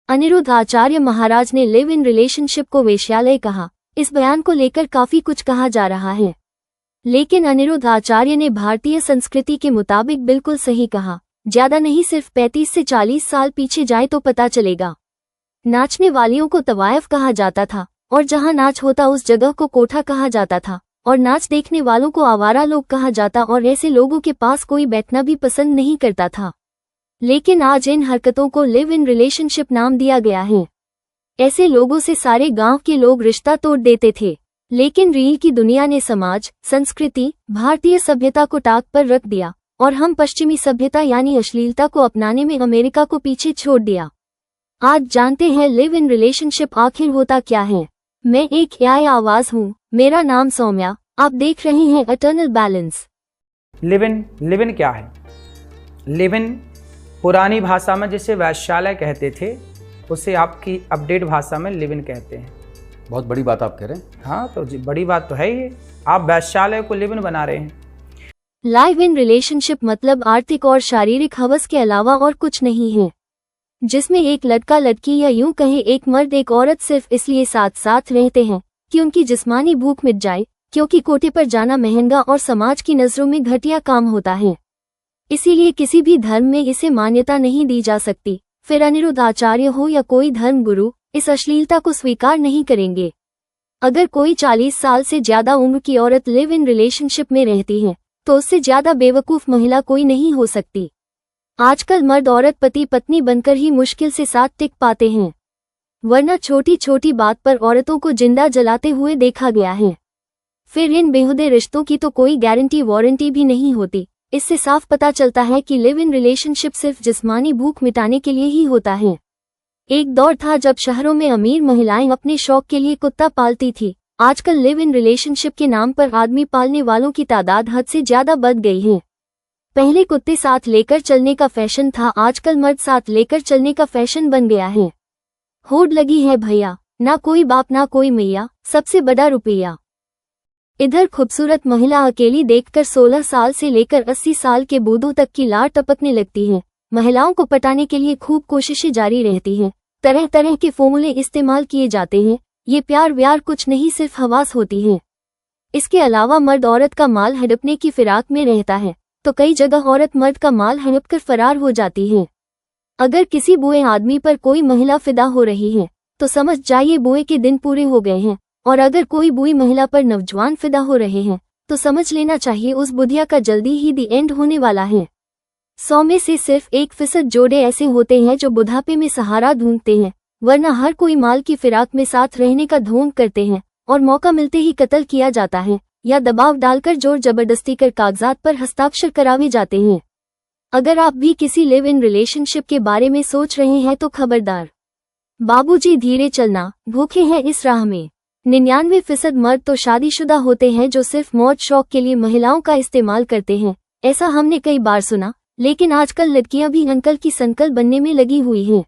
अनिरुद्ध आचार्य महाराज ने live in relationship को वेश्यालय कहा। इस बयान को लेकर काफी कुछ कहा जा रहा है, लेकिन अनिरुद्ध आचार्य ने भारतीय संस्कृति के मुताबिक बिल्कुल सही कहा। ज्यादा नहीं, सिर्फ 35 से 40 साल पीछे जाए तो पता चलेगा। नाचने वालियों को तवायफ कहा जाता था और जहां नाच होता उस जगह को कोठा कहा जाता था, और नाच देखने वालों को आवारा लोग कहा जाता, और ऐसे लोगों के पास कोई बैठना भी पसंद नहीं करता था। लेकिन आज इन हरकतों को लिव इन रिलेशनशिप नाम दिया गया है। ऐसे लोगों से सारे गांव के लोग रिश्ता तोड़ देते थे, लेकिन रील की दुनिया ने समाज, संस्कृति, भारतीय सभ्यता को टाक पर रख दिया और हम पश्चिमी सभ्यता यानी अश्लीलता को अपनाने में अमेरिका को पीछे छोड़ दिया। आज जानते हैं लिव इन रिलेशनशिप आखिर होता क्या है। मैं एक AI आवाज हूँ, मेरा नाम सौम्या, आप देख रहे हैं इटर्नल बैलेंस। लिव इन क्या है? लिव इन पुरानी भाषा में जिसे वैश्यालय कहते थे, उसे आपकी अपडेट भाषा में लिव इन कहते हैं। बहुत बड़ी बात आप कह रहे हैं। हाँ तो जी, बड़ी बात तो है ही। आप वैश्यालय को लिव इन बना रहे हैं। लाइव इन रिलेशनशिप मतलब आर्थिक और शारीरिक हवस के अलावा और कुछ नहीं है, जिसमें एक लड़का लड़की या यूं कहे एक मर्द एक औरत सिर्फ इसलिए साथ साथ रहते हैं कि उनकी जिस्मानी भूख मिट जाए, क्योंकि कोठे पर जाना महंगा और समाज की नजरों में घटिया काम होता है। इसीलिए किसी भी धर्म में इसे मान्यता नहीं दी जा सकती। फिर अनिरुद्ध आचार्य हो या कोई धर्म गुरु, इस अश्लीलता को स्वीकार नहीं करेंगे। अगर कोई 40 साल से ज्यादा उम्र की औरत लिव इन रिलेशनशिप में रहती है तो उससे ज्यादा बेवकूफ महिला कोई नहीं हो सकती। आजकल मर्द औरत पति पत्नी बनकर ही मुश्किल से साथ टिक पाते हैं, वरना छोटी छोटी बात पर औरतों को जिंदा जलाते हुए देखा गया है। फिर इन बेहुदे रिश्तों की तो कोई गारंटी वारंटी भी नहीं होती। इससे साफ पता चलता है कि लिव इन रिलेशनशिप सिर्फ जिस्मानी भूख मिटाने के लिए ही होता है। एक दौर था जब शहरों में अमीर महिलाएं अपने शौक के लिए कुत्ता पालती थी। आजकल लिव इन रिलेशनशिप के नाम पर आदमी पालने वालों की तादाद हद से ज्यादा बढ़ गई है। पहले कुत्ते साथ लेकर चलने का फैशन था, आजकल मर्द साथ लेकर चलने का फैशन बन गया है। होड़ लगी है भैया, ना कोई बाप ना कोई मैया, सबसे बड़ा रुपया। इधर खूबसूरत महिला अकेली देखकर 16 साल से लेकर 80 साल के बूढ़ों तक की लार टपकने लगती है। महिलाओं को पटाने के लिए खूब कोशिशें जारी रहती हैं, तरह तरह के फॉर्मूले इस्तेमाल किए जाते हैं। ये प्यार व्यार कुछ नहीं, सिर्फ हवास होती है। इसके अलावा मर्द औरत का माल हड़पने की फिराक में रहता है, तो कई जगह औरत मर्द का माल हड़प कर फरार हो जाती है। अगर किसी बुए आदमी पर कोई महिला फिदा हो रही है तो समझ जाइए बुए के दिन पूरे हो गए हैं, और अगर कोई बुई महिला पर नौजवान फिदा हो रहे हैं तो समझ लेना चाहिए उस बुधिया का जल्दी ही दी एंड होने वाला है। 100 में से सिर्फ 1% जोड़े ऐसे होते हैं जो बुढ़ापे में सहारा ढूंढते हैं, वरना हर कोई माल की फिराक में साथ रहने का ढोंग करते हैं और मौका मिलते ही कत्ल किया जाता है या दबाव डालकर जोर जबरदस्ती कर कागजात पर हस्ताक्षर करावे जाते हैं। अगर आप भी किसी लिव इन रिलेशनशिप के बारे में सोच रहे हैं तो खबरदार, बाबूजी धीरे चलना, भूखे हैं इस राह में। 99% मर्द तो शादीशुदा होते हैं जो सिर्फ मौज शौक के लिए महिलाओं का इस्तेमाल करते हैं। ऐसा हमने कई बार सुना, लेकिन आजकल लड़कियां भी अंकल की संकल बनने में लगी हुई हैं।